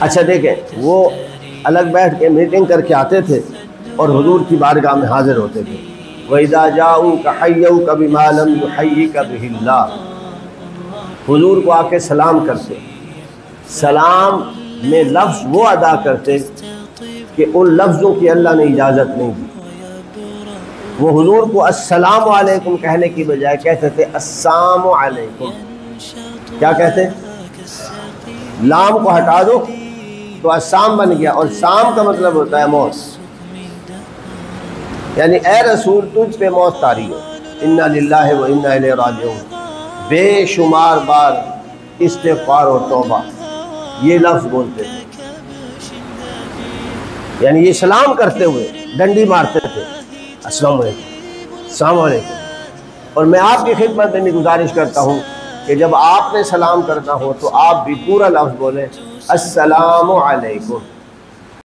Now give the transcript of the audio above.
اچھا دیکھیں، وہ الگ بیٹھ کے میٹنگ کر کے آتے تھے اور حضور کی بارگاہ میں حاضر ہوتے تھے. وَإِذَا جَاءُوكَ حَيَّوْكَ بِمَا لَمْ يُحَيِّكَ بِهِ اللَّهُ، حضور کو آ کے سلام کرتے، سلام میں لفظ وہ ادا کرتے کہ ان لفظوں کی اللہ نے اجازت نہیں دی. وہ حضور کو السلام علیکم کہنے کی بجائے کہتے تھے السلام علیکم. کیا کہتے؟ لام کو ہٹا دو تو السلام بن گیا، اور سام کا مطلب ہوتا ہے موت. یعنی اے رسول تجھ پہ موت طاری ہو، انا للہ و انا الیہ راجعون. بے شمار بار استغفار اور توبہ یہ لفظ بولتے تھے. یعنی یہ سلام کرتے ہوئے ڈنڈی مارتے تھے السلام علیکم السلام علیکم. اور میں آپ کی خدمت میں بھی گزارش کرتا ہوں کہ جب آپ نے سلام کرنا ہو تو آپ بھی پورا لفظ بولیں السلام علیکم.